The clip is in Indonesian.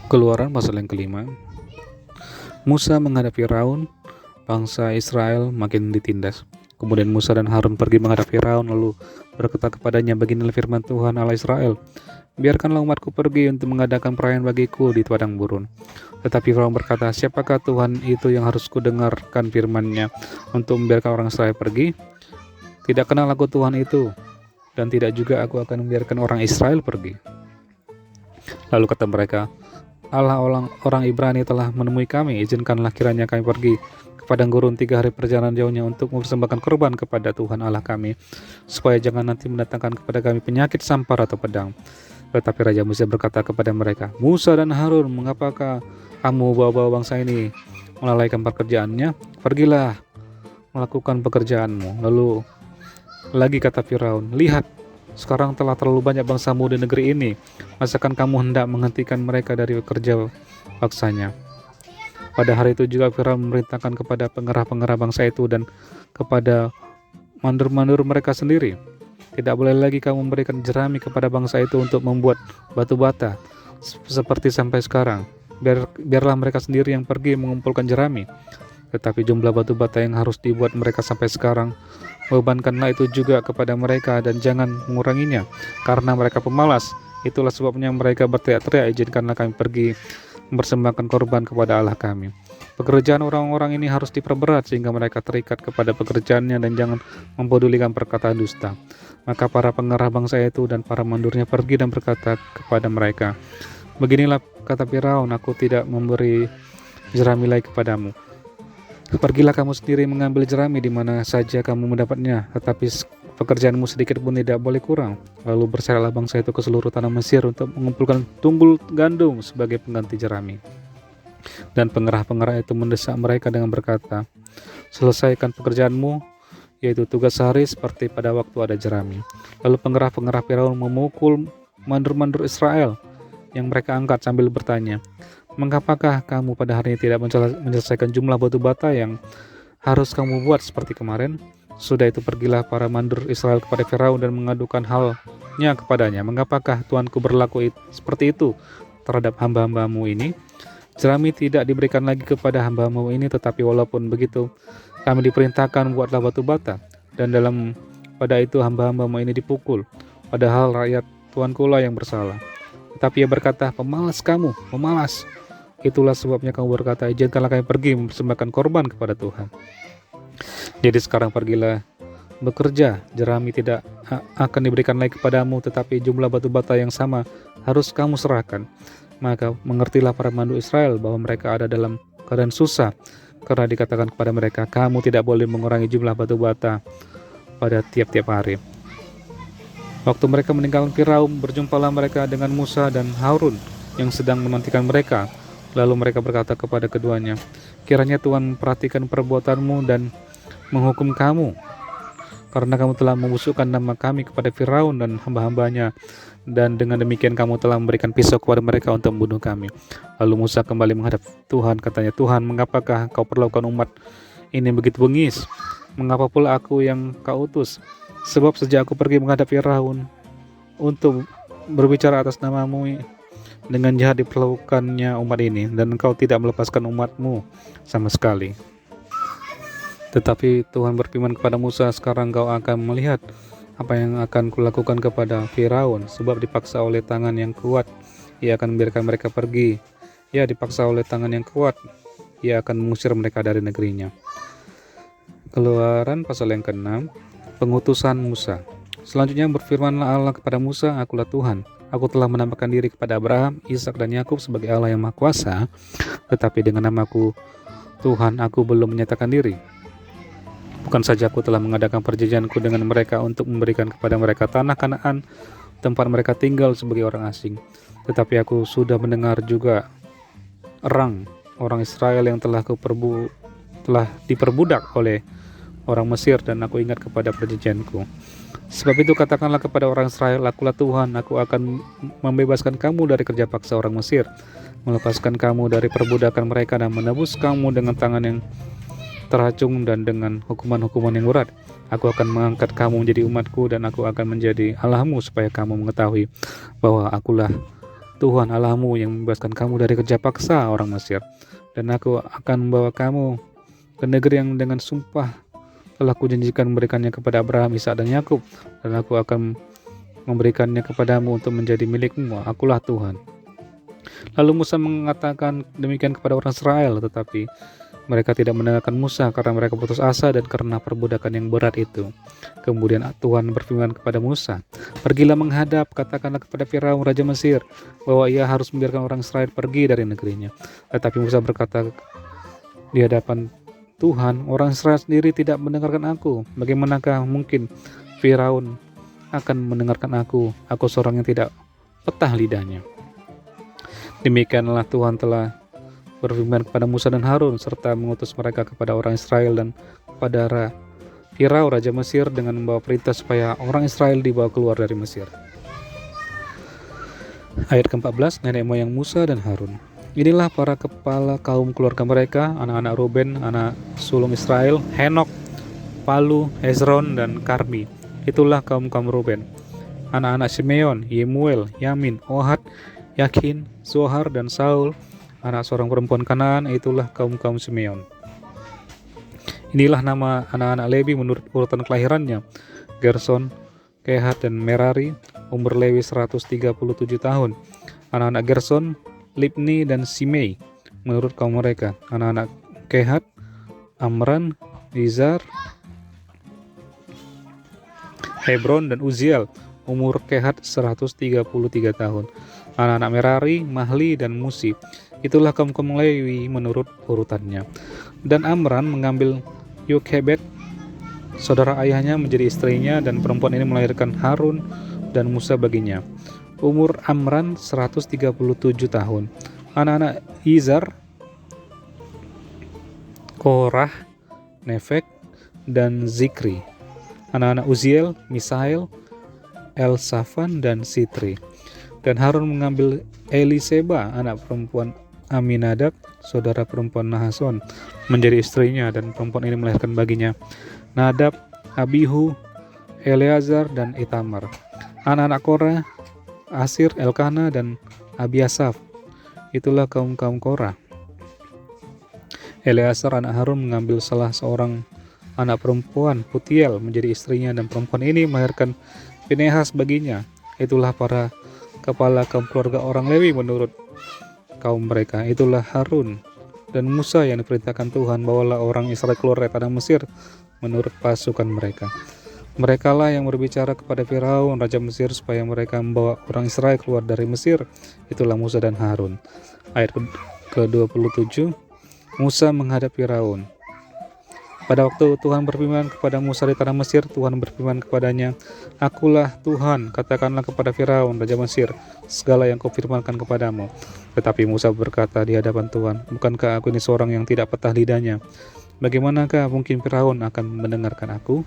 Keluaran pasal yang kelima. Musa menghadapi Firaun, bangsa Israel makin ditindas. Kemudian Musa dan Harun pergi menghadap Firaun lalu berkata kepadanya, beginilah firman Tuhan Allah Israel, biarkanlah umatku pergi untuk mengadakan perayaan bagiku di padang gurun. Tetapi Firaun berkata, siapakah Tuhan itu yang harus kudengarkan firman-Nya untuk membiarkan orang Israel pergi? Tidak kenal aku Tuhan itu, dan tidak juga aku akan membiarkan orang Israel pergi. Lalu kata mereka, Allah orang Ibrani telah menemui kami, izinkanlah kiranya kami pergi ke padang gurun 3 hari perjalanan jauhnya untuk mempersembahkan korban kepada Tuhan Allah kami, supaya jangan nanti mendatangkan kepada kami penyakit sampar atau pedang. Tetapi Raja Musa berkata kepada mereka, Musa dan Harun, mengapakah kamu bawa-bawa bangsa ini melalaikan pekerjaannya? Pergilah melakukan pekerjaanmu. Lalu lagi kata Firaun, lihat, sekarang telah terlalu banyak bangsamu di negeri ini. Masakan kamu hendak menghentikan mereka dari kerja paksanya? Pada hari itu juga Firaun memerintahkan kepada pengerah-pengerah bangsa itu dan kepada mandur-mandur mereka sendiri, tidak boleh lagi kamu memberikan jerami kepada bangsa itu untuk membuat batu bata seperti sampai sekarang. Biarlah mereka sendiri yang pergi mengumpulkan jerami. Tetapi jumlah batu bata yang harus dibuat mereka sampai sekarang, bebankanlah itu juga kepada mereka dan jangan menguranginya, karena mereka pemalas. Itulah sebabnya mereka berteriak-teriak, izinkanlah kami pergi mempersembahkan korban kepada Allah kami. Pekerjaan orang-orang ini harus diperberat sehingga mereka terikat kepada pekerjaannya dan jangan mempedulikan perkataan dusta. Maka para pengerah bangsa itu dan para mandurnya pergi dan berkata kepada mereka, beginilah kata Firaun, aku tidak memberi jerami lagi kepadamu. Pergilah kamu sendiri mengambil jerami di mana saja kamu mendapatnya, tetapi pekerjaanmu sedikit pun tidak boleh kurang. Lalu berserahlah bangsa itu ke seluruh tanah Mesir untuk mengumpulkan tunggul gandum sebagai pengganti jerami. Dan pengerah-pengerah itu mendesak mereka dengan berkata, selesaikan pekerjaanmu, yaitu tugas sehari seperti pada waktu ada jerami. Lalu pengerah-pengerah Firaun memukul mandur-mandur Israel yang mereka angkat sambil bertanya, mengapakah kamu pada hari ini tidak menyelesaikan jumlah batu bata yang harus kamu buat seperti kemarin? Sudah itu pergilah para mandur Israel kepada Firaun dan mengadukan halnya kepadanya. Mengapakah Tuanku berlaku seperti itu terhadap hamba-hambamu ini? Jerami tidak diberikan lagi kepada hamba-hambamu ini, tetapi walaupun begitu kami diperintahkan buatlah batu bata, dan pada itu hamba-hambamu ini dipukul, padahal rakyat Tuanku lah yang bersalah. Tetapi ia berkata, pemalas kamu, pemalas. Itulah sebabnya kamu berkata, izinkanlah kami pergi mempersembahkan korban kepada Tuhan. Jadi sekarang pergilah bekerja, jerami tidak akan diberikan lagi kepadamu, tetapi jumlah batu bata yang sama harus kamu serahkan. Maka mengertilah para mandu Israel bahwa mereka ada dalam keadaan susah, karena dikatakan kepada mereka, kamu tidak boleh mengurangi jumlah batu bata pada tiap-tiap hari. Waktu mereka meninggalkan Firaun, berjumpalah mereka dengan Musa dan Harun yang sedang menantikan mereka. Lalu mereka berkata kepada keduanya, kiranya Tuhan memperhatikan perbuatanmu dan menghukum kamu, karena kamu telah membusukkan nama kami kepada Firaun dan hamba-hambanya, dan dengan demikian kamu telah memberikan pisau kepada mereka untuk membunuh kami. Lalu Musa kembali menghadap Tuhan, katanya, Tuhan, mengapakah kau perlakukan umat ini begitu bengis? Mengapa pula aku yang kau utus? Sebab sejak aku pergi menghadap Firaun untuk berbicara atas namamu, dengan jahat diperlakukannya umat ini, dan engkau tidak melepaskan umatmu sama sekali. Tetapi Tuhan berfirman kepada Musa, sekarang kau akan melihat apa yang akan kulakukan kepada Firaun, sebab dipaksa oleh tangan yang kuat, ia akan membiarkan mereka pergi. Ya, dipaksa oleh tangan yang kuat, ia akan mengusir mereka dari negerinya. Keluaran pasal yang ke-6. Pengutusan Musa. Selanjutnya berfirmanlah Allah kepada Musa, akulah Tuhan. Aku telah menampakkan diri kepada Abraham, Ishak dan Yakub sebagai Allah yang Maha Kuasa, tetapi dengan namaku Tuhan aku belum menyatakan diri. Bukan saja aku telah mengadakan perjanjianku dengan mereka untuk memberikan kepada mereka tanah Kanaan, tempat mereka tinggal sebagai orang asing, tetapi aku sudah mendengar juga orang Israel yang telah diperbudak oleh orang Mesir, dan aku ingat kepada perjanjianku. Sebab itu katakanlah kepada orang Israel, akulah Tuhan, aku akan membebaskan kamu dari kerja paksa orang Mesir, melepaskan kamu dari perbudakan mereka, dan menebus kamu dengan tangan yang teracung dan dengan hukuman-hukuman yang berat. Aku akan mengangkat kamu menjadi umatku, dan aku akan menjadi Allahmu, supaya kamu mengetahui bahwa akulah Tuhan Allahmu yang membebaskan kamu dari kerja paksa orang Mesir, dan aku akan membawa kamu ke negeri yang dengan sumpah telah kujanjikan memberikannya kepada Abraham, Ishak dan Yakub, dan aku akan memberikannya kepadamu untuk menjadi milikmu. Akulah Tuhan." Lalu Musa mengatakan demikian kepada orang Israel, tetapi mereka tidak mendengarkan Musa karena mereka putus asa dan karena perbudakan yang berat itu. Kemudian Tuhan berfirman kepada Musa, "Pergilah menghadap, katakanlah kepada Firaun Raja Mesir bahwa ia harus membiarkan orang Israel pergi dari negerinya." Tetapi Musa berkata di hadapan Tuhan, "Orang Israel sendiri tidak mendengarkan aku. Bagaimanakah mungkin Firaun akan mendengarkan aku? Aku seorang yang tidak petah lidahnya." Demikianlah Tuhan telah berfirman kepada Musa dan Harun serta mengutus mereka kepada orang Israel dan kepada Firaun Raja Mesir dengan membawa perintah supaya orang Israel dibawa keluar dari Mesir. Ayat ke-14, nenek moyang Musa dan Harun. Inilah para kepala kaum keluarga mereka, anak-anak Ruben, anak sulung Israel, Henok, Palu, Hezron, dan Karmi. Itulah kaum-kaum Ruben. Anak-anak Simeon, Yemuel, Yamin, Ohad, Yakin, Zohar, dan Saul, anak seorang perempuan Kanaan. Itulah kaum-kaum Simeon. Inilah nama anak-anak Lewi menurut urutan kelahirannya: Gerson, Kehat, dan Merari. Umur Lewi 137 tahun. Anak-anak Gerson, Libni dan Simei menurut kaum mereka. Anak-anak Kehat, Amran, Izar, Hebron, dan Uziel. Umur Kehat 133 tahun. Anak-anak Merari, Mahli, dan Musi. Itulah kaum-kaum Lewi menurut urutannya. Dan Amran mengambil Yokhebed, saudara ayahnya, menjadi istrinya, dan perempuan ini melahirkan Harun dan Musa baginya. Umur Amran 137 tahun. Anak-anak Izar, Korah, Nefek, dan Zikri. Anak-anak Uziel, Misael, Elsafan, dan Sitri. Dan Harun mengambil Eliseba, anak perempuan Aminadab, saudara perempuan Nahason, menjadi istrinya, dan perempuan ini melahirkan baginya Nadab, Abihu, Eleazar, dan Itamar. Anak-anak Korah, Asir, Elkana, dan Abiasaf. Itulah kaum-kaum Korah. Eleazar anak Harun mengambil salah seorang anak perempuan Putiel menjadi istrinya, dan perempuan ini melahirkan Pinehas baginya. Itulah para kepala kaum keluarga orang Lewi menurut kaum mereka. Itulah Harun dan Musa yang diperintahkan Tuhan, bawalah orang Israel keluar dari tanah Mesir menurut pasukan mereka. Merekalah yang berbicara kepada Firaun Raja Mesir supaya mereka membawa orang Israel keluar dari Mesir. Itulah Musa dan Harun. Ayat ke-27, Musa menghadap Firaun. Pada waktu Tuhan berfirman kepada Musa di tanah Mesir, Tuhan berfirman kepadanya, "Akulah Tuhan, katakanlah kepada Firaun Raja Mesir segala yang kufirmankan kepadamu." Tetapi Musa berkata di hadapan Tuhan, "Bukankah aku ini seorang yang tidak petah lidahnya? Bagaimanakah mungkin Firaun akan mendengarkan aku?"